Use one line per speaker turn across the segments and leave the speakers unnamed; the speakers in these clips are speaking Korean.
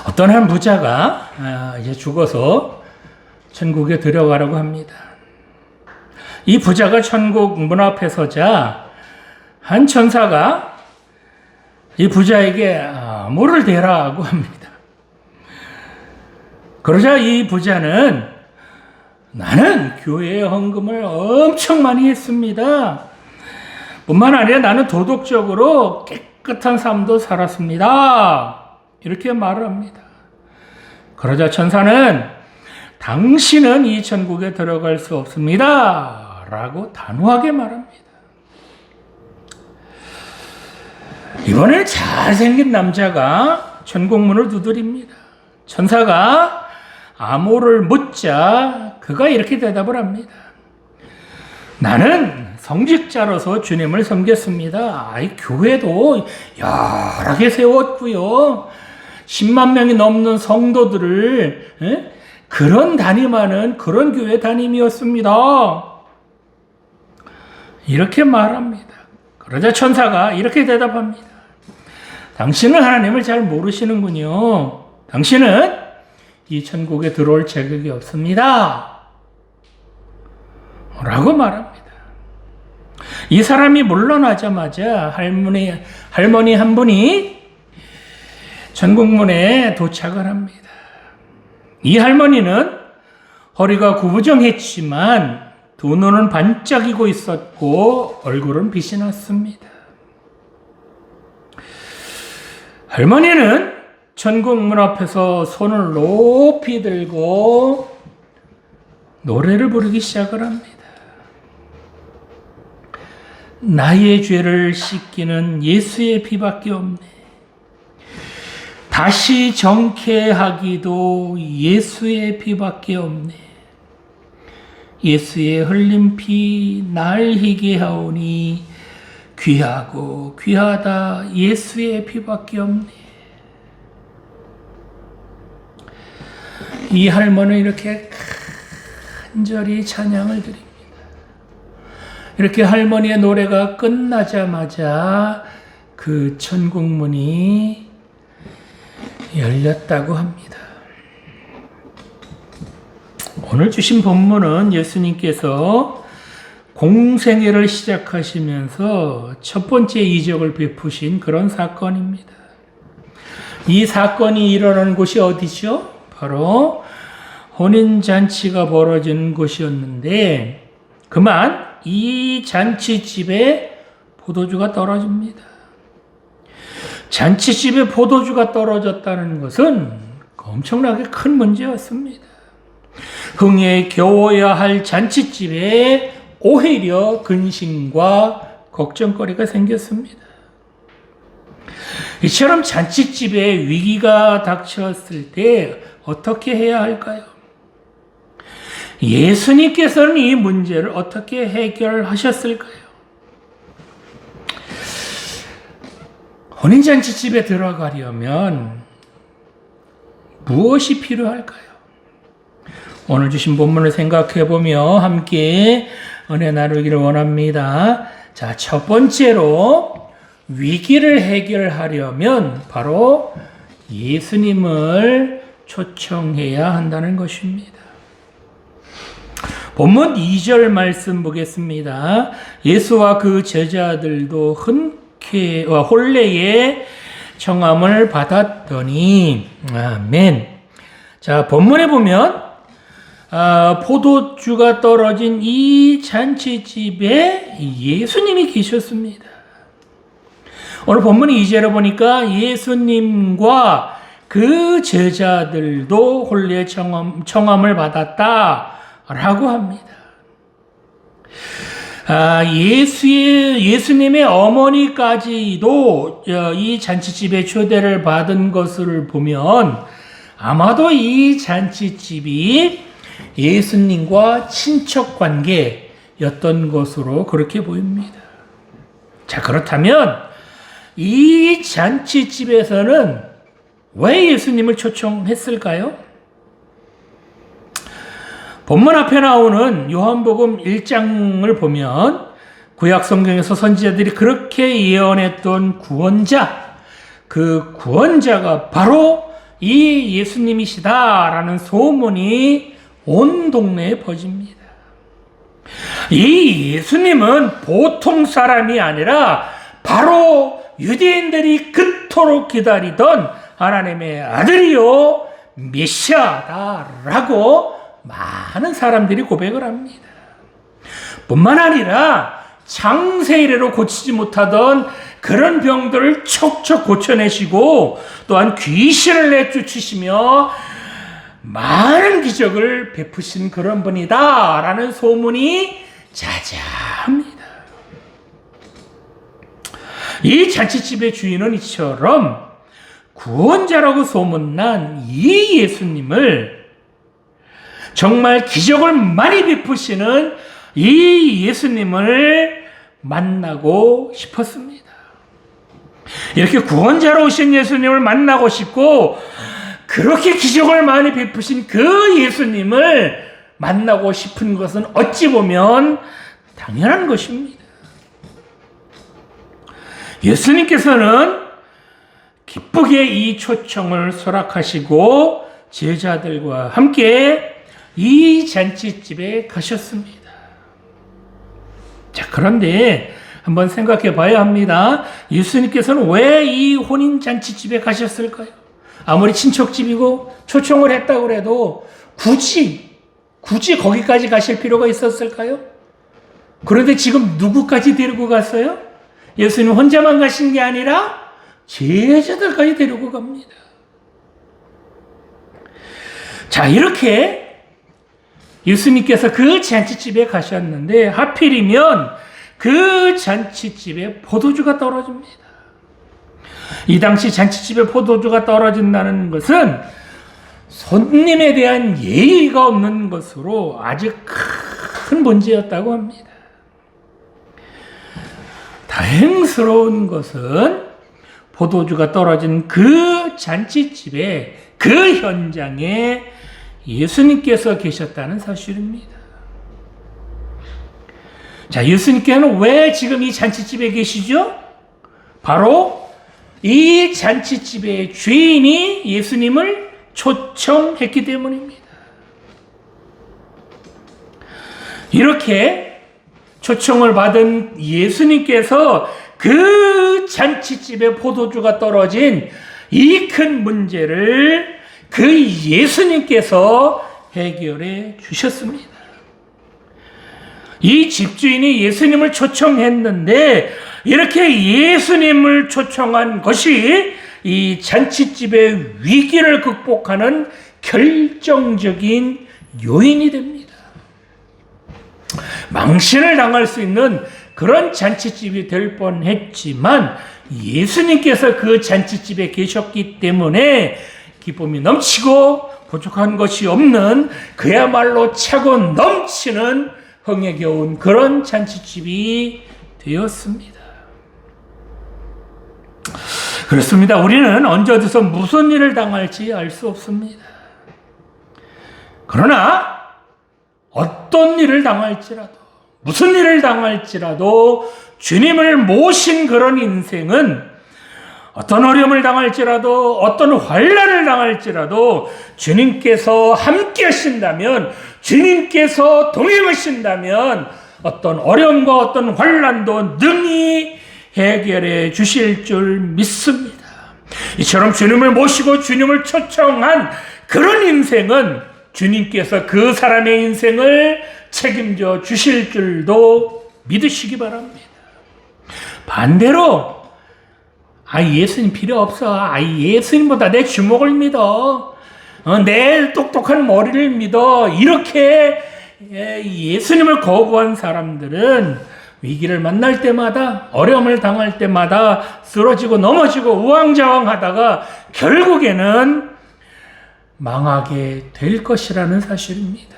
어떤 한 부자가 이제 죽어서 천국에 들어가라고 합니다. 이 부자가 천국 문 앞에 서자 한 천사가 이 부자에게 뭐를 대라고 합니다. 그러자 이 부자는 나는 교회에 헌금을 엄청 많이 했습니다. 뿐만 아니라 나는 도덕적으로 깨끗한 삶도 살았습니다. 이렇게 말을 합니다. 그러자 천사는 당신은 이 천국에 들어갈 수 없습니다. 라고 단호하게 말합니다. 이번에 잘생긴 남자가 천국문을 두드립니다. 천사가 암호를 묻자 그가 이렇게 대답을 합니다. 나는 성직자로서 주님을 섬겼습니다. 교회도 여러 개 세웠고요. 10만 명이 넘는 성도들을 그런 담임하는 그런 교회 담임이었습니다. 이렇게 말합니다. 그러자 천사가 이렇게 대답합니다. 당신은 하나님을 잘 모르시는군요. 당신은 이 천국에 들어올 자격이 없습니다. 라고 말합니다. 이 사람이 물러나자마자 할머니 한 분이 천국문에 도착을 합니다. 이 할머니는 허리가 구부정했지만 두 눈은 반짝이고 있었고 얼굴은 빛이 났습니다. 할머니는 천국문 앞에서 손을 높이 들고 노래를 부르기 시작을 합니다. 나의 죄를 씻기는 예수의 피밖에 없네. 다시 정케하기도 예수의 피밖에 없네. 예수의 흘린 피 날 희게 하오니 귀하고 귀하다 예수의 피밖에 없네. 이 할머니는 이렇게 간절히 찬양을 드립니다. 이렇게 할머니의 노래가 끝나자마자 그 천국문이 열렸다고 합니다. 오늘 주신 본문은 예수님께서 공생애를 시작하시면서 첫 번째 이적을 베푸신 그런 사건입니다. 이 사건이 일어나는 곳이 어디죠? 바로 혼인잔치가 벌어진 곳이었는데 그만 이 잔치집에 포도주가 떨어집니다. 잔치집에 포도주가 떨어졌다는 것은 엄청나게 큰 문제였습니다. 흥에 겨워야 할 잔치집에 오히려 근심과 걱정거리가 생겼습니다. 이처럼 잔치집에 위기가 닥쳤을 때 어떻게 해야 할까요? 예수님께서는 이 문제를 어떻게 해결하셨을까요? 혼인잔치집에 들어가려면 무엇이 필요할까요? 오늘 주신 본문을 생각해보며 함께 은혜 나누기를 원합니다. 자, 첫 번째로 위기를 해결하려면 바로 예수님을 초청해야 한다는 것입니다. 본문 2절 말씀 보겠습니다. 예수와 그 제자들도 혼례의 청함을 받았더니 아멘. 자, 본문에 보면 포도주가 떨어진 이 잔치집에 예수님이 계셨습니다. 오늘 본문 2절에 보니까 예수님과 그 제자들도 혼례 청함을 받았다라고 합니다. 예수님의 어머니까지도 이 잔치집에 초대를 받은 것을 보면 아마도 이 잔치집이 예수님과 친척 관계였던 것으로 그렇게 보입니다. 자, 그렇다면 이 잔치집에서는 왜 예수님을 초청했을까요? 본문 앞에 나오는 요한복음 1장을 보면 구약 성경에서 선지자들이 그렇게 예언했던 구원자, 그 구원자가 바로 이 예수님이시다라는 소문이 온 동네에 퍼집니다. 이 예수님은 보통 사람이 아니라 바로 유대인들이 그토록 기다리던 하나님의 아들이요 메시아다라고 많은 사람들이 고백을 합니다. 뿐만 아니라 창세 이래로 고치지 못하던 그런 병들을 척척 고쳐내시고 또한 귀신을 내쫓으시며 많은 기적을 베푸신 그런 분이다라는 소문이 자자합니다. 이 잔치집의 주인은 이처럼 구원자라고 소문난 이 예수님을 정말 기적을 많이 베푸시는 이 예수님을 만나고 싶었습니다. 이렇게 구원자로 오신 예수님을 만나고 싶고 그렇게 기적을 많이 베푸신 그 예수님을 만나고 싶은 것은 어찌 보면 당연한 것입니다. 예수님께서는 기쁘게 이 초청을 수락하시고 제자들과 함께 이 잔치집에 가셨습니다. 자, 그런데 한번 생각해 봐야 합니다. 예수님께서는 왜 이 혼인 잔치집에 가셨을까요? 아무리 친척집이고 초청을 했다고 해도 굳이 거기까지 가실 필요가 있었을까요? 그런데 지금 누구까지 데리고 갔어요? 예수님 혼자만 가신 게 아니라 제자들까지 데리고 갑니다. 자, 이렇게 예수님께서 그 잔치집에 가셨는데 하필이면 그 잔치집에 포도주가 떨어집니다. 이 당시 잔치집에 포도주가 떨어진다는 것은 손님에 대한 예의가 없는 것으로 아주 큰 문제였다고 합니다. 다행스러운 것은 포도주가 떨어진 그 잔치집에 그 현장에 예수님께서 계셨다는 사실입니다. 자, 예수님께서는 왜 지금 이 잔치집에 계시죠? 바로 이 잔치집의 주인이 예수님을 초청했기 때문입니다. 이렇게 초청을 받은 예수님께서 그 잔치집에 포도주가 떨어진 이 큰 문제를 그 예수님께서 해결해 주셨습니다. 이 집주인이 예수님을 초청했는데 이렇게 예수님을 초청한 것이 이 잔치집의 위기를 극복하는 결정적인 요인이 됩니다. 망신을 당할 수 있는 그런 잔치집이 될 뻔했지만 예수님께서 그 잔치집에 계셨기 때문에 기쁨이 넘치고 부족한 것이 없는 그야말로 차고 넘치는 흥에 겨운 그런 잔치집이 되었습니다. 그렇습니다. 우리는 언제 어디서 무슨 일을 당할지 알 수 없습니다. 그러나 어떤 일을 당할지라도 무슨 일을 당할지라도 주님을 모신 그런 인생은 어떤 어려움을 당할지라도 어떤 환난을 당할지라도 주님께서 함께 하신다면 주님께서 동행하신다면 어떤 어려움과 어떤 환난도 능히 해결해 주실 줄 믿습니다. 이처럼 주님을 모시고 주님을 초청한 그런 인생은 주님께서 그 사람의 인생을 책임져 주실 줄도 믿으시기 바랍니다. 반대로 예수님 필요 없어. 예수님보다 내 주먹을 믿어. 내 똑똑한 머리를 믿어. 이렇게 예수님을 거부한 사람들은 위기를 만날 때마다 어려움을 당할 때마다 쓰러지고 넘어지고 우왕좌왕하다가 결국에는 망하게 될 것이라는 사실입니다.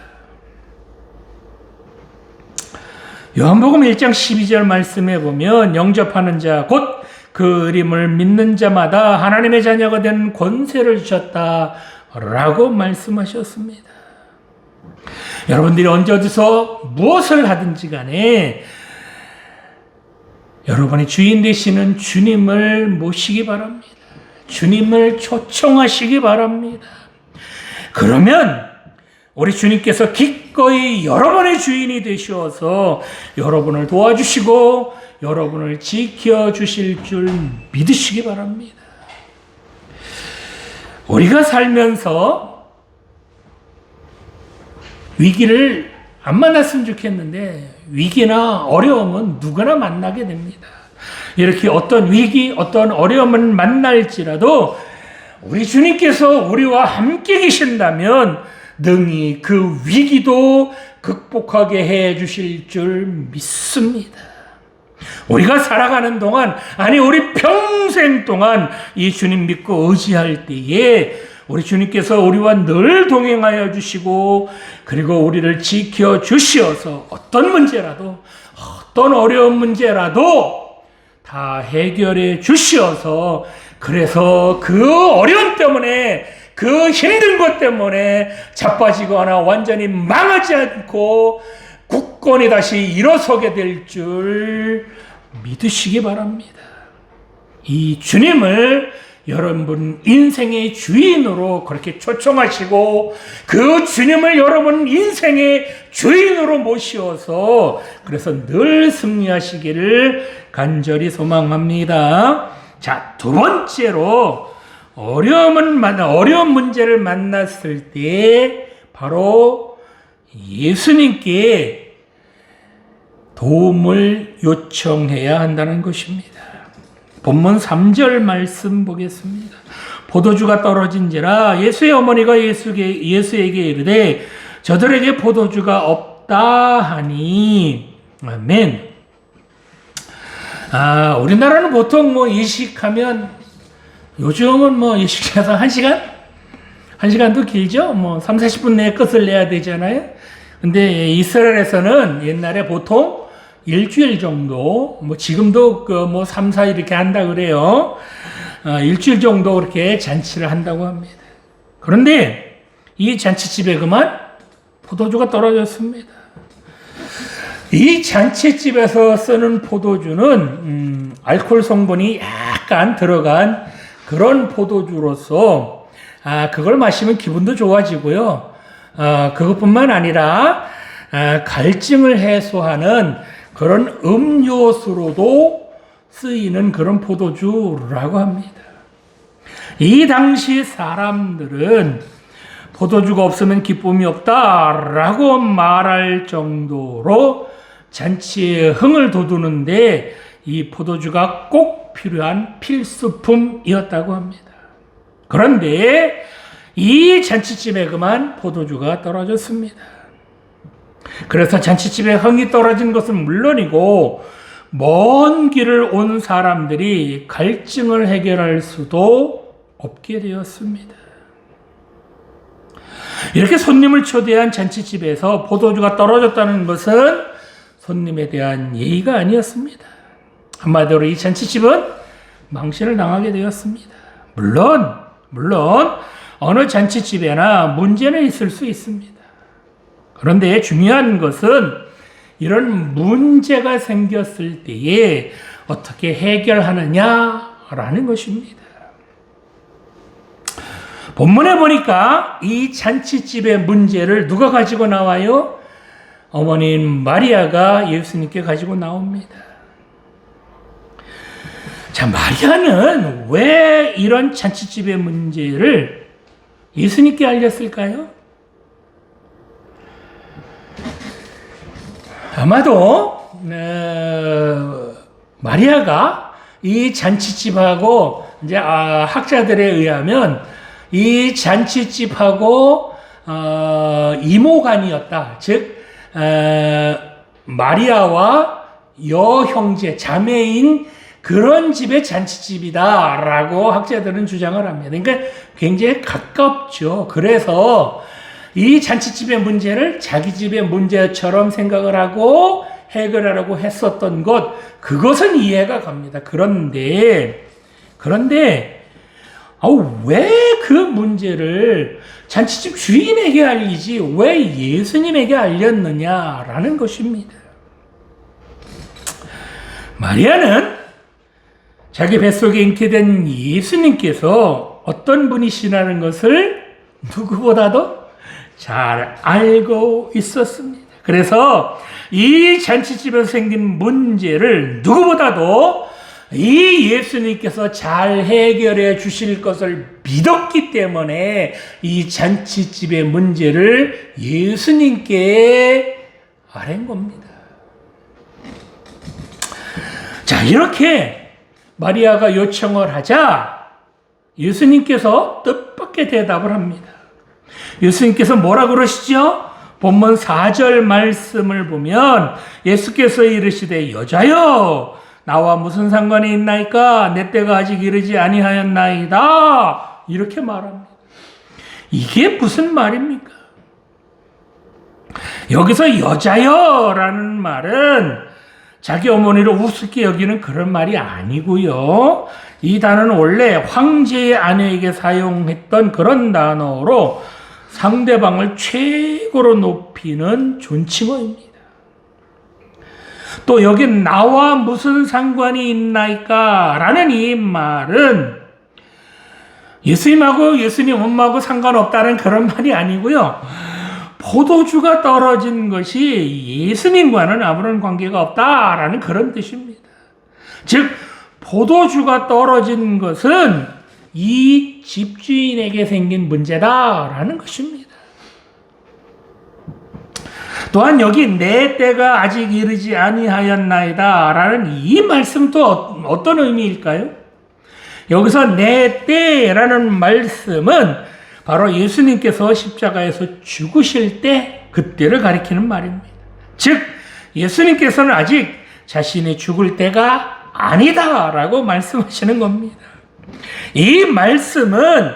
요한복음 1장 12절 말씀에 보면 영접하는 자 곧 그 이름을 믿는 자마다 하나님의 자녀가 된 권세를 주셨다라고 말씀하셨습니다. 여러분들이 언제 어디서 무엇을 하든지 간에 여러분이 주인 되시는 주님을 모시기 바랍니다. 주님을 초청하시기 바랍니다. 그러면 우리 주님께서 기꺼이 여러분의 주인이 되셔서 여러분을 도와주시고 여러분을 지켜주실 줄 믿으시기 바랍니다. 우리가 살면서 위기를 안 만났으면 좋겠는데 위기나 어려움은 누구나 만나게 됩니다. 이렇게 어떤 위기, 어떤 어려움을 만날지라도 우리 주님께서 우리와 함께 계신다면 능히 그 위기도 극복하게 해 주실 줄 믿습니다. 우리가 살아가는 동안, 아니 우리 평생 동안 이 주님 믿고 의지할 때에 우리 주님께서 우리와 늘 동행하여 주시고 그리고 우리를 지켜 주시어서 어떤 문제라도 어떤 어려운 문제라도 다 해결해 주시어서 그래서 그 어려움 때문에 그 힘든 것 때문에 자빠지거나 완전히 망하지 않고 굳건히 다시 일어서게 될 줄 믿으시기 바랍니다. 이 주님을 여러분 인생의 주인으로 그렇게 초청하시고 그 주님을 여러분 인생의 주인으로 모시어서 그래서 늘 승리하시기를 간절히 소망합니다. 자, 두 번째로 어려운 문제를 만났을 때 바로 예수님께 도움을 요청해야 한다는 것입니다. 본문 3절 말씀 보겠습니다. 포도주가 떨어진지라 예수의 어머니가 예수에게 이르되 저들에게 포도주가 없다 하니. 아멘. 우리나라는 보통 예식하면 요즘은 예식해서 1시간? 1시간도 길죠? 3, 40분 내에 끝을 내야 되잖아요? 근데 이스라엘에서는 옛날에 보통 일주일 정도, 지금도 3, 4일 이렇게 한다 그래요. 일주일 정도 그렇게 잔치를 한다고 합니다. 그런데 이 잔치집에 그만 포도주가 떨어졌습니다. 이 잔치집에서 쓰는 포도주는 알코올 성분이 약간 들어간 그런 포도주로서 그걸 마시면 기분도 좋아지고요. 그것뿐만 아니라 갈증을 해소하는 그런 음료수로도 쓰이는 그런 포도주라고 합니다. 이 당시 사람들은 포도주가 없으면 기쁨이 없다라고 말할 정도로 잔치에 흥을 돋우는데 이 포도주가 꼭 필요한 필수품이었다고 합니다. 그런데 이 잔치집에 그만 포도주가 떨어졌습니다. 그래서 잔치집에 흥이 떨어진 것은 물론이고 먼 길을 온 사람들이 갈증을 해결할 수도 없게 되었습니다. 이렇게 손님을 초대한 잔치집에서 포도주가 떨어졌다는 것은 손님에 대한 예의가 아니었습니다. 한마디로 이 잔치집은 망신을 당하게 되었습니다. 물론 어느 잔치집에나 문제는 있을 수 있습니다. 그런데 중요한 것은 이런 문제가 생겼을 때에 어떻게 해결하느냐라는 것입니다. 본문에 보니까 이 잔치집의 문제를 누가 가지고 나와요? 어머님 마리아가 예수님께 가지고 나옵니다. 자, 마리아는 왜 이런 잔치집의 문제를 예수님께 알렸을까요? 아마도 마리아가 이 잔치집하고 이제 학자들에 의하면 이 잔치집하고 이모간이었다. 즉 마리아와 여형제 자매인 그런 집의 잔치집이다라고 학자들은 주장을 합니다. 그러니까 굉장히 가깝죠. 그래서 이 잔치집의 문제를 자기 집의 문제처럼 생각을 하고 해결하려고 했었던 것, 그것은 이해가 갑니다. 그런데 왜 그 문제를 잔치집 주인에게 알리지 왜 예수님에게 알렸느냐라는 것입니다. 마리아는 자기 뱃속에 잉태된 예수님께서 어떤 분이시라는 것을 누구보다도 잘 알고 있었습니다. 그래서 이 잔치집에서 생긴 문제를 누구보다도 이 예수님께서 잘 해결해 주실 것을 믿었기 때문에 이 잔치집의 문제를 예수님께 아뢰는 겁니다. 자, 이렇게 마리아가 요청을 하자 예수님께서 뜻밖의 대답을 합니다. 예수님께서 뭐라 그러시죠? 본문 4절 말씀을 보면 예수께서 이르시되 여자여 나와 무슨 상관이 있나이까? 내 때가 아직 이르지 아니하였나이다. 이렇게 말합니다. 이게 무슨 말입니까? 여기서 여자여라는 말은 자기 어머니를 우습게 여기는 그런 말이 아니고요. 이 단어는 원래 황제의 아내에게 사용했던 그런 단어로 상대방을 최고로 높이는 존칭어입니다. 또 여기 나와 무슨 상관이 있나이까? 라는 이 말은 예수님하고 예수님 엄마하고 상관없다는 그런 말이 아니고요. 포도주가 떨어진 것이 예수님과는 아무런 관계가 없다라는 그런 뜻입니다. 즉 포도주가 떨어진 것은 이 집주인에게 생긴 문제다라는 것입니다. 또한 여기 내 때가 아직 이르지 아니하였나이다 라는 이 말씀도 어떤 의미일까요? 여기서 내 때라는 말씀은 바로 예수님께서 십자가에서 죽으실 때 그때를 가리키는 말입니다. 즉 예수님께서는 아직 자신이 죽을 때가 아니다라고 말씀하시는 겁니다. 이 말씀은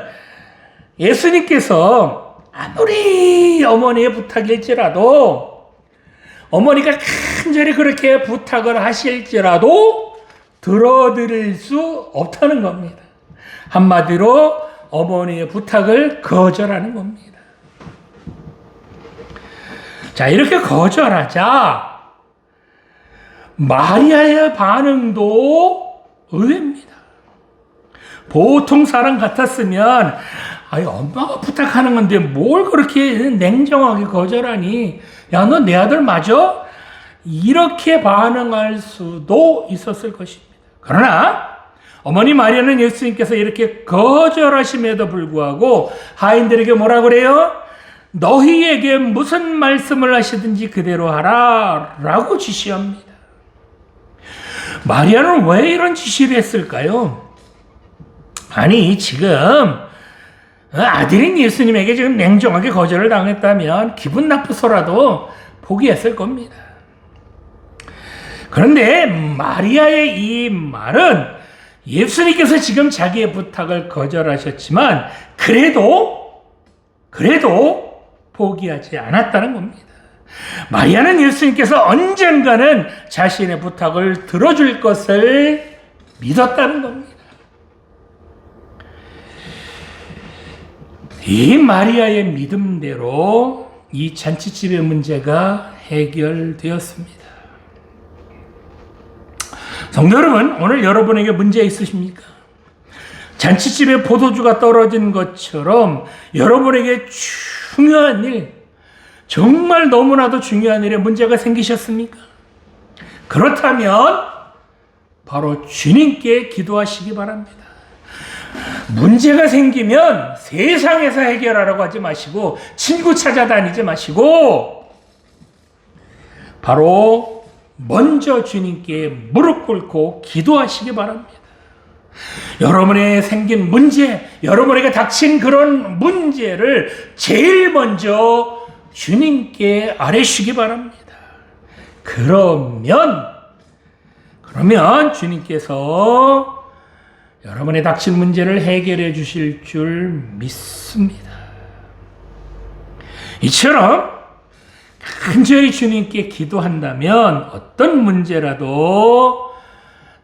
예수님께서 아무리 어머니의 부탁일지라도 어머니가 간절히 그렇게 부탁을 하실지라도 들어드릴 수 없다는 겁니다. 한마디로 어머니의 부탁을 거절하는 겁니다. 자, 이렇게 거절하자 마리아의 반응도 의외입니다. 보통 사람 같았으면 엄마가 부탁하는 건데 뭘 그렇게 냉정하게 거절하니? 야, 너 내 아들 맞아? 이렇게 반응할 수도 있었을 것입니다. 그러나 어머니 마리아는 예수님께서 이렇게 거절하심에도 불구하고 하인들에게 뭐라 그래요? 너희에게 무슨 말씀을 하시든지 그대로 하라 라고 지시합니다. 마리아는 왜 이런 지시를 했을까요? 아니 지금 아들인 예수님에게 지금 냉정하게 거절을 당했다면 기분 나쁘서라도 포기했을 겁니다. 그런데 마리아의 이 말은 예수님께서 지금 자기의 부탁을 거절하셨지만 그래도 포기하지 않았다는 겁니다. 마리아는 예수님께서 언젠가는 자신의 부탁을 들어줄 것을 믿었다는 겁니다. 이 마리아의 믿음대로 이 잔치집의 문제가 해결되었습니다. 성도 여러분, 오늘 여러분에게 문제 있으십니까? 잔치집에 포도주가 떨어진 것처럼 여러분에게 중요한 일, 정말 너무나도 중요한 일에 문제가 생기셨습니까? 그렇다면 바로 주님께 기도하시기 바랍니다. 문제가 생기면 세상에서 해결하라고 하지 마시고 친구 찾아다니지 마시고 바로 먼저 주님께 무릎 꿇고 기도하시기 바랍니다. 여러분의 생긴 문제, 여러분에게 닥친 그런 문제를 제일 먼저 주님께 아뢰시기 바랍니다. 그러면 주님께서 여러분의 닥친 문제를 해결해 주실 줄 믿습니다. 이처럼 간절히 주님께 기도한다면 어떤 문제라도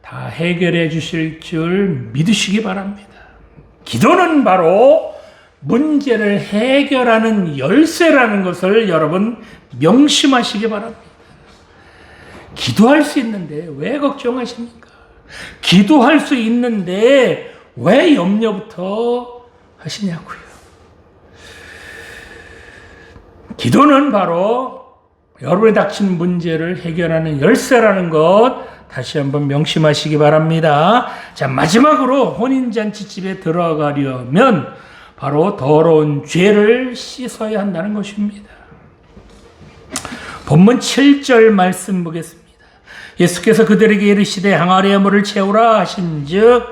다 해결해 주실 줄 믿으시기 바랍니다. 기도는 바로 문제를 해결하는 열쇠라는 것을 여러분 명심하시기 바랍니다. 기도할 수 있는데 왜 걱정하십니까? 기도할 수 있는데 왜 염려부터 하시냐고요. 기도는 바로 여러분이 닥친 문제를 해결하는 열쇠라는 것 다시 한번 명심하시기 바랍니다. 자, 마지막으로 혼인잔치집에 들어가려면 바로 더러운 죄를 씻어야 한다는 것입니다. 본문 7절 말씀 보겠습니다. 예수께서 그들에게 이르시되 항아리에 물을 채우라 하신즉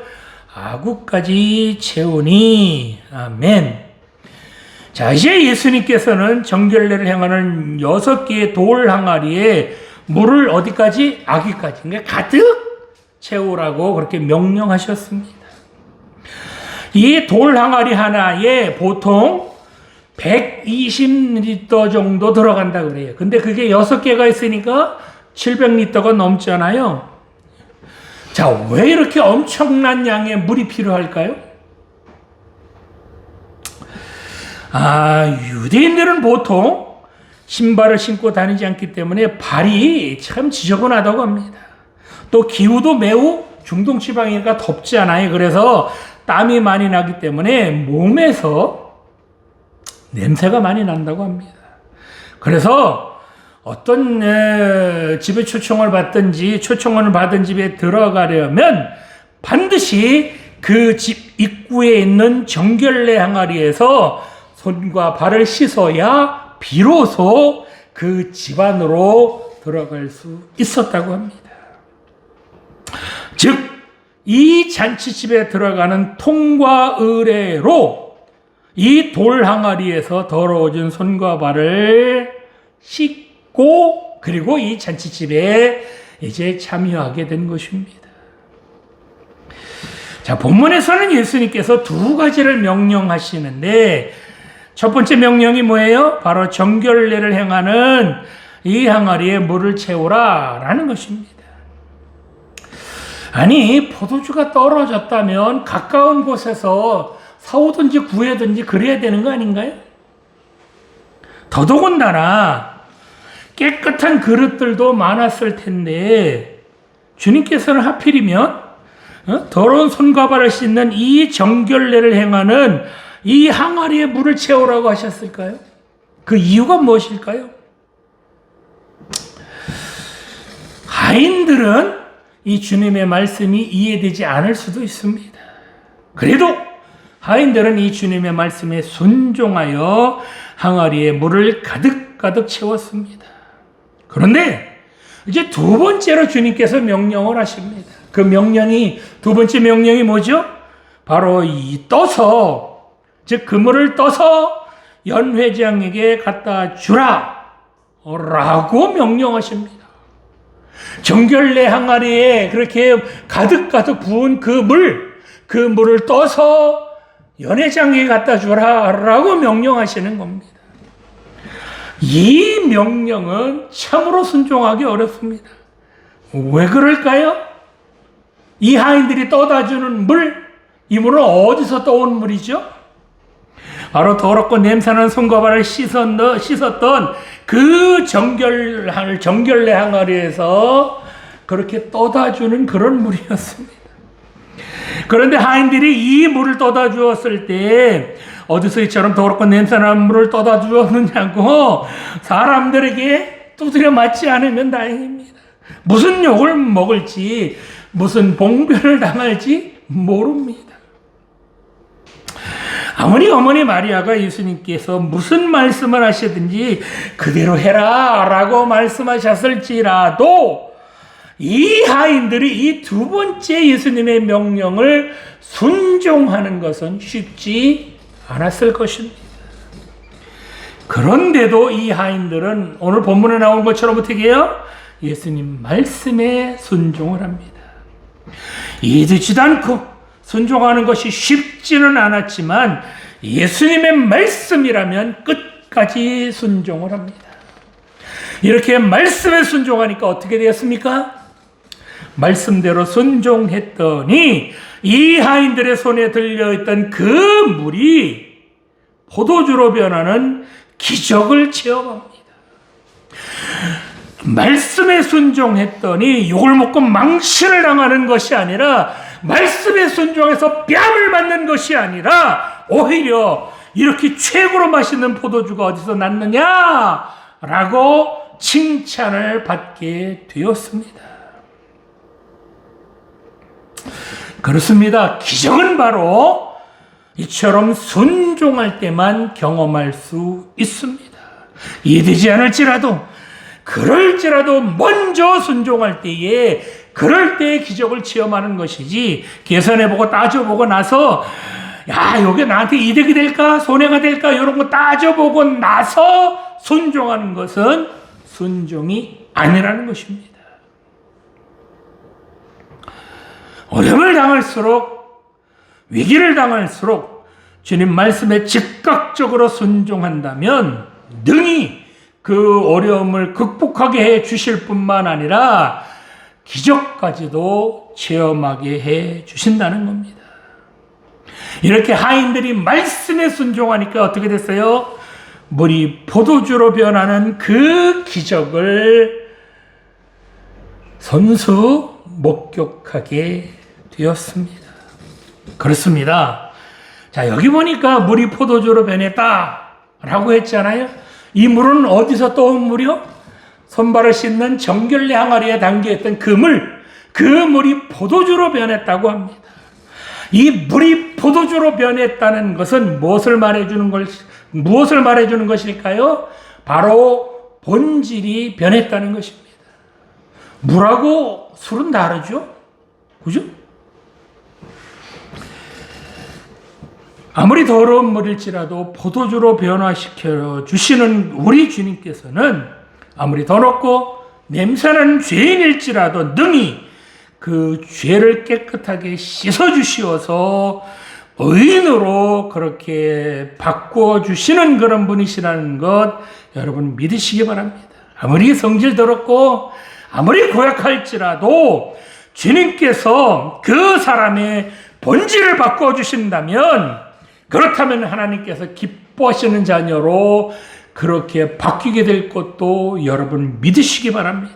아구까지 채우니. 아멘. 자, 이제 예수님께서는 정결례를 행하는 6개의 돌 항아리에 물을 어디까지? 아기까지. 그러니까 가득 채우라고 그렇게 명령하셨습니다. 이 돌 항아리 하나에 보통 120리터 정도 들어간다 그래요. 근데 그게 6개가 있으니까 700리터가 넘잖아요. 자, 왜 이렇게 엄청난 양의 물이 필요할까요? 유대인들은 보통 신발을 신고 다니지 않기 때문에 발이 참 지저분하다고 합니다. 또 기후도 매우 중동 지방이니까 덥지 않아요. 그래서 땀이 많이 나기 때문에 몸에서 냄새가 많이 난다고 합니다. 그래서 어떤 집에 초청을 받든지 초청을 받은 집에 들어가려면 반드시 그 집 입구에 있는 정결례 항아리에서 손과 발을 씻어야 비로소 그 집 안으로 들어갈 수 있었다고 합니다. 즉, 이 잔치집에 들어가는 통과 의례로 이 돌 항아리에서 더러워진 손과 발을 씻고 그리고 이 잔치집에 이제 참여하게 된 것입니다. 자, 본문에서는 예수님께서 2가지를 명령하시는데 첫 번째 명령이 뭐예요? 바로 정결례를 행하는 이 항아리에 물을 채우라 라는 것입니다. 아니, 포도주가 떨어졌다면 가까운 곳에서 사오든지 구해든지 그래야 되는 거 아닌가요? 더더군다나 깨끗한 그릇들도 많았을 텐데 주님께서는 하필이면 더러운 손과 발을 씻는 이 정결례를 행하는 이 항아리에 물을 채우라고 하셨을까요? 그 이유가 무엇일까요? 하인들은 이 주님의 말씀이 이해되지 않을 수도 있습니다. 그래도 하인들은 이 주님의 말씀에 순종하여 항아리에 물을 가득 채웠습니다. 그런데 이제 2번째로 주님께서 명령을 하십니다. 그 명령이 2번째 명령이 뭐죠? 바로 이 떠서 즉 그물을 떠서 연회장에게 갖다 주라 라고 명령하십니다. 정결례 항아리에 그렇게 가득 부은 그 물을 떠서 연회장에게 갖다 주라 라고 명령하시는 겁니다. 이 명령은 참으로 순종하기 어렵습니다. 왜 그럴까요? 이 하인들이 떠다 주는 이 물은 어디서 떠온 물이죠? 바로 더럽고 냄새나는 손과 발을 씻었던 그 정결례 항아리에서 그렇게 떠다 주는 그런 물이었습니다. 그런데 하인들이 이 물을 떠다 주었을 때 어디서 이처럼 더럽고 냄새나는 물을 떠다 주었느냐고 사람들에게 두드려 맞지 않으면 다행입니다. 무슨 욕을 먹을지 무슨 봉변을 당할지 모릅니다. 아무리 어머니 마리아가 예수님께서 무슨 말씀을 하시든지 그대로 해라 라고 말씀하셨을지라도 이 하인들이 이 2번째 예수님의 명령을 순종하는 것은 쉽지 않았을 것입니다. 그런데도 이 하인들은 오늘 본문에 나온 것처럼 어떻게 해요? 예수님 말씀에 순종을 합니다. 이해되지도 않고 순종하는 것이 쉽지는 않았지만 예수님의 말씀이라면 끝까지 순종을 합니다. 이렇게 말씀에 순종하니까 어떻게 되었습니까? 말씀대로 순종했더니 이 하인들의 손에 들려있던 그 물이 포도주로 변하는 기적을 체험합니다. 말씀에 순종했더니 욕을 먹고 망신을 당하는 것이 아니라, 말씀에 순종해서 뺨을 맞는 것이 아니라, 오히려 이렇게 최고로 맛있는 포도주가 어디서 났느냐? 라고 칭찬을 받게 되었습니다. 그렇습니다. 기적은 바로 이처럼 순종할 때만 경험할 수 있습니다. 이해되지 않을지라도, 그럴지라도 먼저 순종할 때에, 그럴 때에 기적을 체험하는 것이지, 계산해보고 따져보고 나서 야, 이게 나한테 이득이 될까 손해가 될까 이런 거 따져보고 나서 순종하는 것은 순종이 아니라는 것입니다. 어려움을 당할수록, 위기를 당할수록 주님 말씀에 즉각적으로 순종한다면 능히 그 어려움을 극복하게 해 주실 뿐만 아니라 기적까지도 체험하게 해 주신다는 겁니다. 이렇게 하인들이 말씀에 순종하니까 어떻게 됐어요? 물이 포도주로 변하는 그 기적을 선수 목격하게 되었습니다. 그렇습니다. 자, 여기 보니까 물이 포도주로 변했다라고 했잖아요. 이 물은 어디서 떠온 물이요? 손발을 씻는 정결례 항아리에 담겨있던 그 물이 포도주로 변했다고 합니다. 이 물이 포도주로 변했다는 것은 무엇을 말해주는 것일까요? 바로 본질이 변했다는 것입니다. 물하고 술은 다르죠? 그죠? 아무리 더러운 물일지라도 포도주로 변화시켜 주시는 우리 주님께서는 아무리 더럽고 냄새나는 죄인일지라도 능히 그 죄를 깨끗하게 씻어주시어서 의인으로 그렇게 바꾸어 주시는 그런 분이시라는 것 여러분 믿으시기 바랍니다. 아무리 성질 더럽고 아무리 고약할지라도 주님께서 그 사람의 본질을 바꾸어 주신다면, 그렇다면 하나님께서 기뻐하시는 자녀로 그렇게 바뀌게 될 것도 여러분 믿으시기 바랍니다.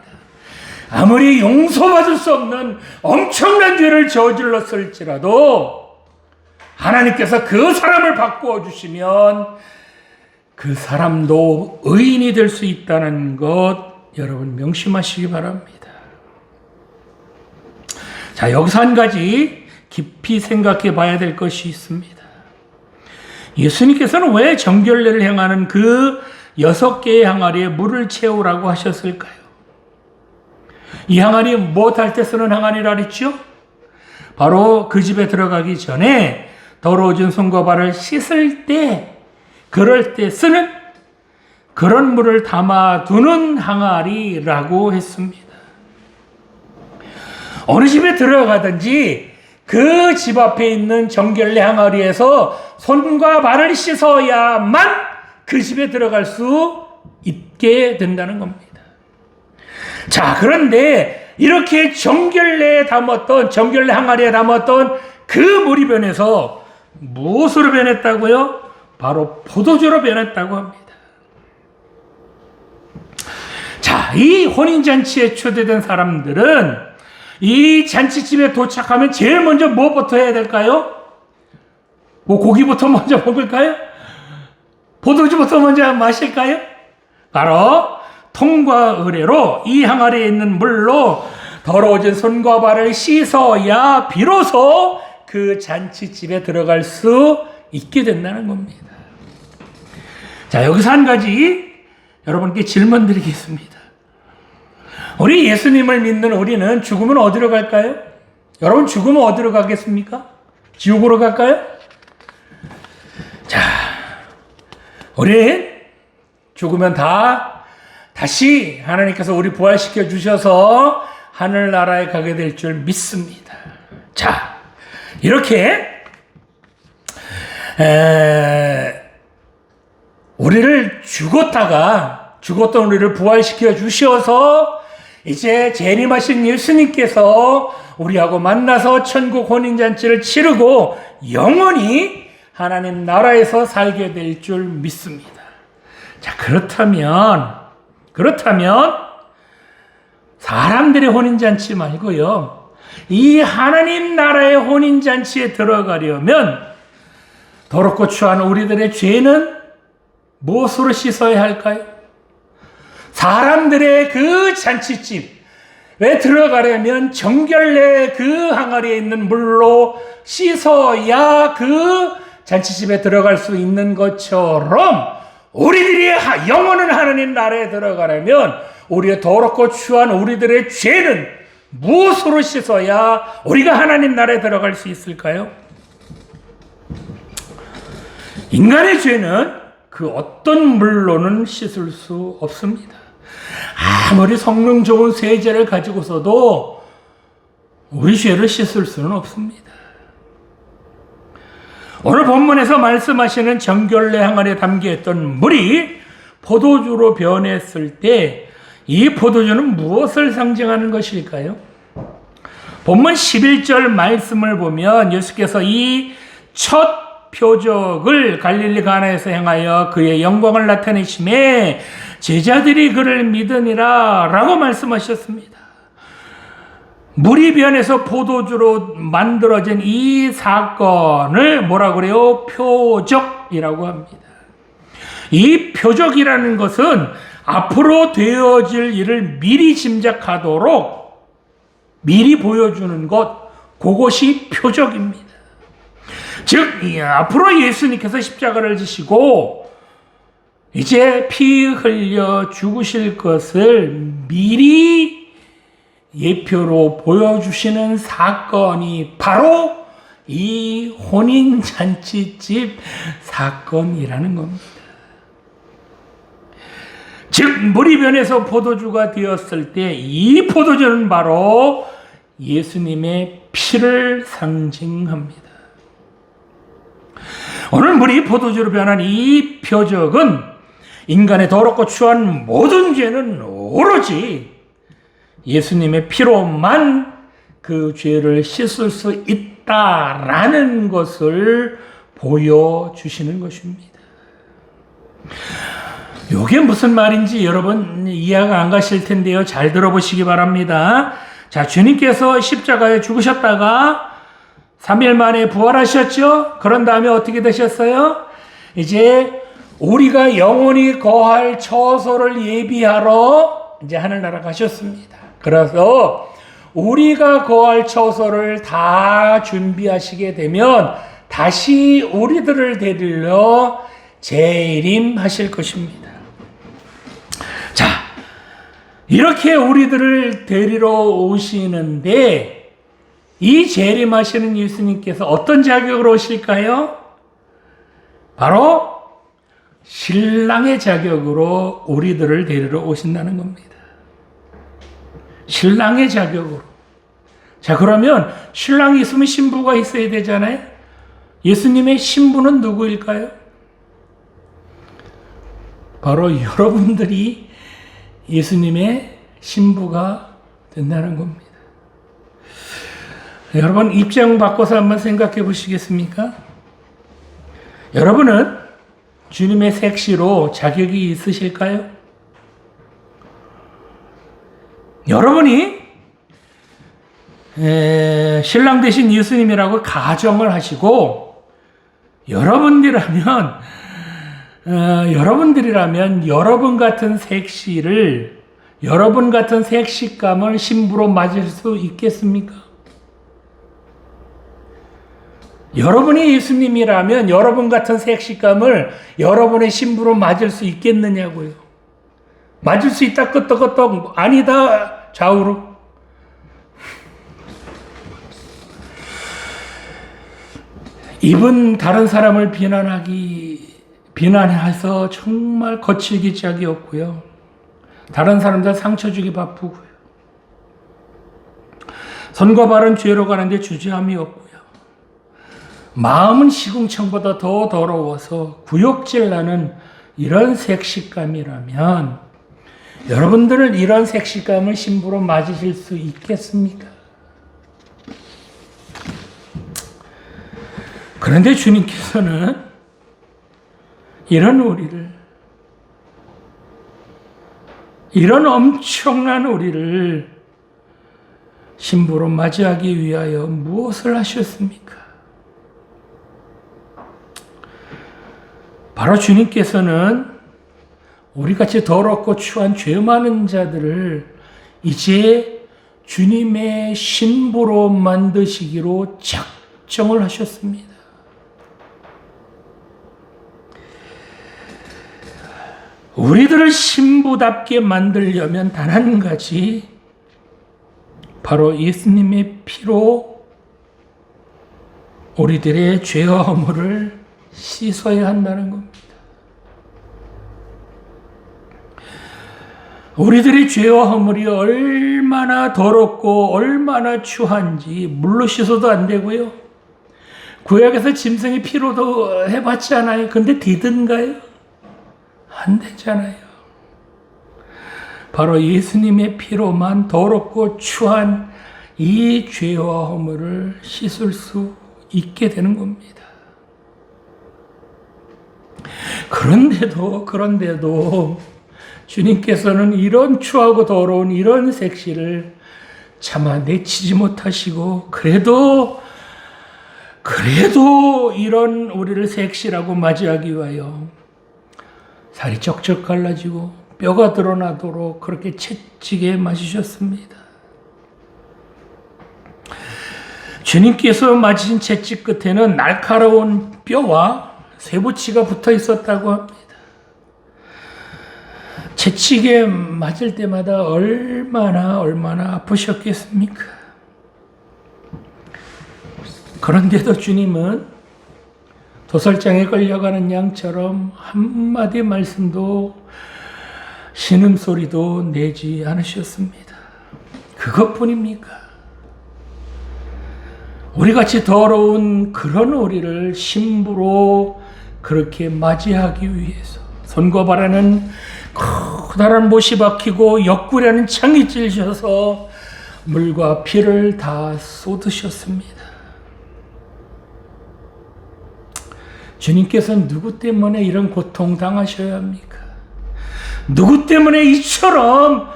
아무리 용서받을 수 없는 엄청난 죄를 저질렀을지라도 하나님께서 그 사람을 바꾸어 주시면 그 사람도 의인이 될 수 있다는 것 여러분 명심하시기 바랍니다. 자, 여기서 한 가지 깊이 생각해 봐야 될 것이 있습니다. 예수님께서는 왜 정결례를 행하는 그 6개의 항아리에 물을 채우라고 하셨을까요? 이 항아리 무엇할 때 쓰는 항아리라 그랬죠? 바로 그 집에 들어가기 전에 더러워진 손과 발을 씻을 때, 그럴 때 쓰는 그런 물을 담아두는 항아리라고 했습니다. 어느 집에 들어가든지 그 집 앞에 있는 정결례 항아리에서 손과 발을 씻어야만 그 집에 들어갈 수 있게 된다는 겁니다. 자, 그런데 이렇게 정결례 항아리에 담았던 그 물이 변해서 무엇으로 변했다고요? 바로 포도주로 변했다고 합니다. 자, 이 혼인잔치에 초대된 사람들은 이 잔치집에 도착하면 제일 먼저 무엇부터 해야 될까요? 뭐 고기부터 먼저 먹을까요? 포도주부터 먼저 마실까요? 바로 통과 의례로 이 항아리에 있는 물로 더러워진 손과 발을 씻어야 비로소 그 잔치집에 들어갈 수 있게 된다는 겁니다. 자, 여기서 한 가지 여러분께 질문 드리겠습니다. 우리 예수님을 믿는 우리는 죽으면 어디로 갈까요? 여러분 죽으면 어디로 가겠습니까? 지옥으로 갈까요? 자, 우리 죽으면 다시 하나님께서 우리 부활시켜 주셔서 하늘나라에 가게 될 줄 믿습니다. 자, 이렇게 우리를 죽었던 우리를 부활시켜 주셔서 이제 재림하신 예수님께서 우리하고 만나서 천국 혼인잔치를 치르고 영원히 하나님 나라에서 살게 될 줄 믿습니다. 자, 그렇다면 사람들의 혼인잔치 말고요. 이 하나님 나라의 혼인잔치에 들어가려면 더럽고 추한 우리들의 죄는 무엇으로 씻어야 할까요? 사람들의 그 잔치집에 들어가려면 정결례 그 항아리에 있는 물로 씻어야 그 잔치집에 들어갈 수 있는 것처럼 우리들이 영원한 하나님 나라에 들어가려면 우리의 더럽고 추한 우리들의 죄는 무엇으로 씻어야 우리가 하나님 나라에 들어갈 수 있을까요? 인간의 죄는 그 어떤 물로는 씻을 수 없습니다. 아무리 성능 좋은 세제를 가지고서도 우리 죄를 씻을 수는 없습니다. 오늘 본문에서 말씀하시는 정결례 항아리에 담겨있던 물이 포도주로 변했을 때 이 포도주는 무엇을 상징하는 것일까요? 본문 11절 말씀을 보면 예수께서 이 첫 표적을 갈릴리 가나에서 행하여 그의 영광을 나타내심에 제자들이 그를 믿으니라 라고 말씀하셨습니다. 물이 변해서 포도주로 만들어진 이 사건을 뭐라고 그래요? 표적이라고 합니다. 이 표적이라는 것은 앞으로 되어질 일을 미리 짐작하도록 미리 보여주는 것, 그것이 표적입니다. 즉, 앞으로 예수님께서 십자가를 지시고 이제 피 흘려 죽으실 것을 미리 예표로 보여주시는 사건이 바로 이 혼인잔치집 사건이라는 겁니다. 즉 물이 변해서 포도주가 되었을 때 이 포도주는 바로 예수님의 피를 상징합니다. 오늘 물이 포도주로 변한 이 표적은 인간의 더럽고 추한 모든 죄는 오로지 예수님의 피로만 그 죄를 씻을 수 있다라는 것을 보여주시는 것입니다. 이게 무슨 말인지 여러분 이해가 안 가실 텐데요. 잘 들어보시기 바랍니다. 자, 주님께서 십자가에 죽으셨다가 3일 만에 부활하셨죠? 그런 다음에 어떻게 되셨어요? 이제 우리가 영원히 거할 처소를 예비하러 이제 하늘나라 가셨습니다. 그래서 우리가 거할 처소를 다 준비하시게 되면 다시 우리들을 데리러 재림하실 것입니다. 자, 이렇게 우리들을 데리러 오시는데 이 재림하시는 예수님께서 어떤 자격으로 오실까요? 바로 신랑의 자격으로 우리들을 데리러 오신다는 겁니다. 신랑의 자격으로. 자, 그러면 신랑이 있으면 신부가 있어야 되잖아요. 예수님의 신부는 누구일까요? 바로 여러분들이 예수님의 신부가 된다는 겁니다. 여러분 입장 바꿔서 한번 생각해 보시겠습니까? 여러분은 주님의 색시로 자격이 있으실까요? 여러분이 신랑 되신 예수님이라고 가정을 하시고 여러분들이라면 여러분 같은 색시를 여러분 같은 색시감을 신부로 맞을 수 있겠습니까? 여러분이 예수님이라면 여러분 같은 색시감을 여러분의 신부로 맞을 수 있겠느냐고요. 맞을 수 있다 끄떡끄떡 아니다 좌우로. 입은 다른 사람을 비난해서 정말 거칠기 짝이 없고요. 다른 사람들 상처 주기 바쁘고요. 선과 발은 죄로 가는데 주저함이 없고요. 마음은 시궁창보다 더 더러워서 구역질 나는 이런 색식감이라면 여러분들은 이런 색식감을 신부로 맞으실 수 있겠습니까? 그런데 주님께서는 이런 우리를, 이런 엄청난 우리를 신부로 맞이하기 위하여 무엇을 하셨습니까? 바로 주님께서는 우리같이 더럽고 추한 죄 많은 자들을 이제 주님의 신부로 만드시기로 작정을 하셨습니다. 우리들을 신부답게 만들려면 단 한 가지, 바로 예수님의 피로 우리들의 죄와 허물을 씻어야 한다는 겁니다. 우리들의 죄와 허물이 얼마나 더럽고 얼마나 추한지 물로 씻어도 안 되고요. 구약에서 짐승의 피로도 해봤지 않아요? 근데 되든가요? 안 되잖아요. 바로 예수님의 피로만 더럽고 추한 이 죄와 허물을 씻을 수 있게 되는 겁니다. 그런데도 주님께서는 이런 추하고 더러운 이런 색시를 차마 내치지 못하시고 그래도 이런 우리를 색시라고 맞이하기 위하여 살이 쩍쩍 갈라지고 뼈가 드러나도록 그렇게 채찍에 맞으셨습니다. 주님께서 맞으신 채찍 끝에는 날카로운 뼈와 쇠붙이가 붙어 있었다고 합니다. 채찍에 맞을 때마다 얼마나 아프셨겠습니까? 그런데도 주님은 도살장에 끌려가는 양처럼 한마디 말씀도 신음소리도 내지 않으셨습니다. 그것뿐입니까? 우리같이 더러운 그런 우리를 신부로 그렇게 맞이하기 위해서 손과 발에는 커다란 못이 박히고 옆구리에는 창이 찔셔서 물과 피를 다 쏟으셨습니다. 주님께서는 누구 때문에 이런 고통 당하셔야 합니까? 누구 때문에 이처럼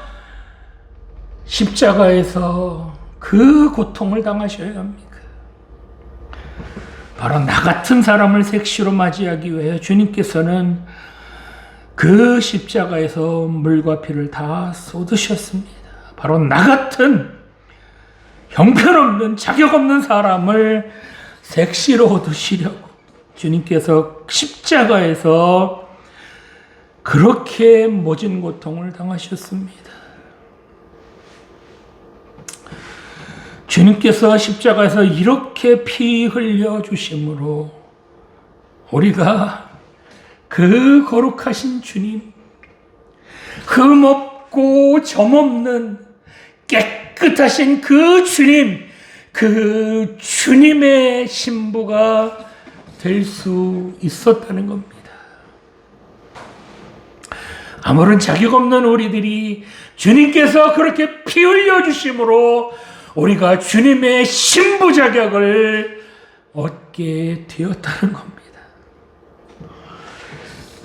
십자가에서 그 고통을 당하셔야 합니까? 바로 나 같은 사람을 색시로 맞이하기 위해 주님께서는 그 십자가에서 물과 피를 다 쏟으셨습니다. 바로 나 같은 형편없는 자격 없는 사람을 색시로 얻으시려고 주님께서 십자가에서 그렇게 모진 고통을 당하셨습니다. 주님께서 십자가에서 이렇게 피 흘려 주심으로 우리가 그 거룩하신 주님, 흠없고 점없는 깨끗하신 그 주님, 그 주님의 신부가 될 수 있었다는 겁니다. 아무런 자격 없는 우리들이 주님께서 그렇게 피 흘려 주심으로 우리가 주님의 신부 자격을 얻게 되었다는 겁니다.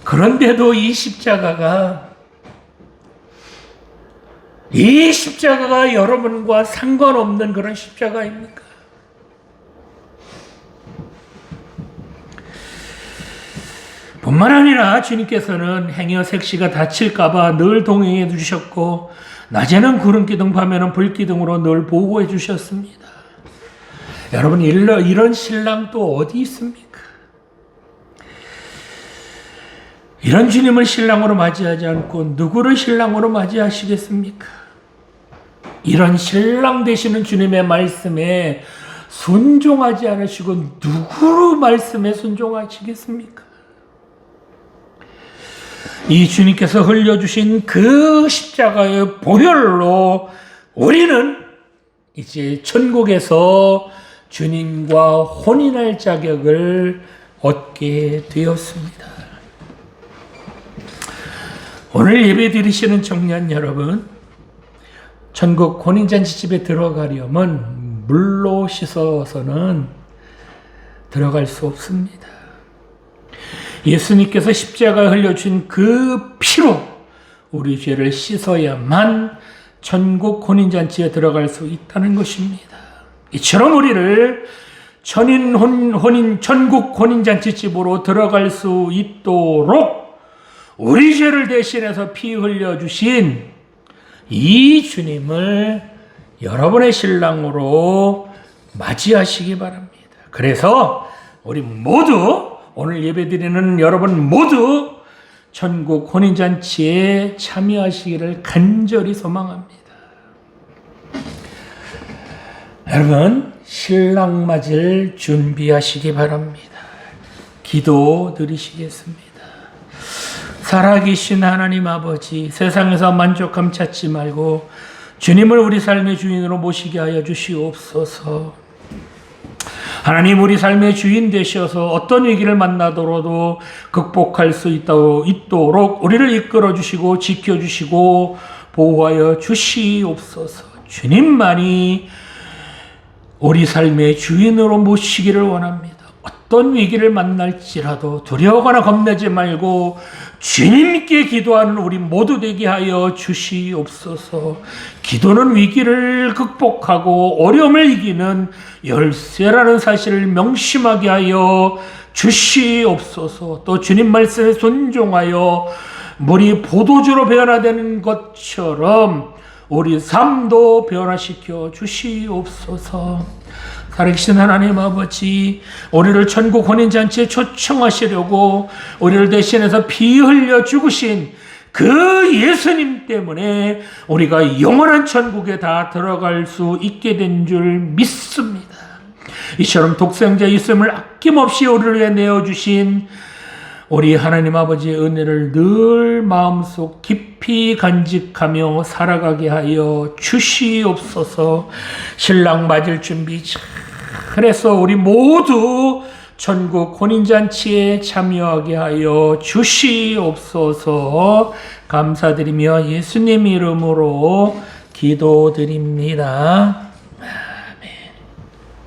그런데도 이 십자가가 여러분과 상관없는 그런 십자가입니까? 뿐만 아니라 주님께서는 행여 색시가 다칠까봐 늘 동행해 주셨고 낮에는 구름기둥 밤에는 불기둥으로 늘 보호해 주셨습니다. 여러분 이런 신랑 또 어디 있습니까? 이런 주님을 신랑으로 맞이하지 않고 누구를 신랑으로 맞이하시겠습니까? 이런 신랑 되시는 주님의 말씀에 순종하지 않으시고 누구로 말씀에 순종하시겠습니까? 이 주님께서 흘려주신 그 십자가의 보혈로 우리는 이제 천국에서 주님과 혼인할 자격을 얻게 되었습니다. 오늘 예배 드리시는 청년 여러분, 천국 혼인잔치집에 들어가려면 물로 씻어서는 들어갈 수 없습니다. 예수님께서 십자가에 흘려준 그 피로 우리 죄를 씻어야만 천국 혼인잔치에 들어갈 수 있다는 것입니다. 이처럼 우리를 천국 혼인잔치집으로 들어갈 수 있도록 우리 죄를 대신해서 피 흘려주신 이 주님을 여러분의 신랑으로 맞이하시기 바랍니다. 그래서 우리 모두, 오늘 예배드리는 여러분 모두 천국 혼인잔치에 참여하시기를 간절히 소망합니다. 여러분, 신랑 맞을 준비하시기 바랍니다. 기도 드리시겠습니다. 살아계신 하나님 아버지, 세상에서 만족함 찾지 말고 주님을 우리 삶의 주인으로 모시게 하여 주시옵소서. 하나님, 우리 삶의 주인 되셔서 어떤 위기를 만나더라도 극복할 수 있도록 우리를 이끌어 주시고 지켜주시고 보호하여 주시옵소서. 주님만이 우리 삶의 주인으로 모시기를 원합니다. 어떤 위기를 만날지라도 두려워하거나 겁내지 말고 주님께 기도하는 우리 모두 되게 하여 주시옵소서. 기도는 위기를 극복하고 어려움을 이기는 열쇠라는 사실을 명심하게 하여 주시옵소서. 또 주님 말씀에 순종하여 물이 포도주로 변화되는 것처럼 우리 삶도 변화시켜 주시옵소서. 살아계신 하나님 아버지, 우리를 천국 혼인잔치에 초청하시려고 우리를 대신해서 피 흘려 죽으신 그 예수님 때문에 우리가 영원한 천국에 다 들어갈 수 있게 된 줄 믿습니다. 이처럼 독생자 예수님을 아낌없이 우리를 위해 내어주신 우리 하나님 아버지의 은혜를 늘 마음속 깊이 간직하며 살아가게 하여 주시옵소서. 신랑 맞을 준비 잘해서 우리 모두 천국 혼인잔치에 참여하게 하여 주시옵소서. 감사드리며 예수님 이름으로 기도드립니다.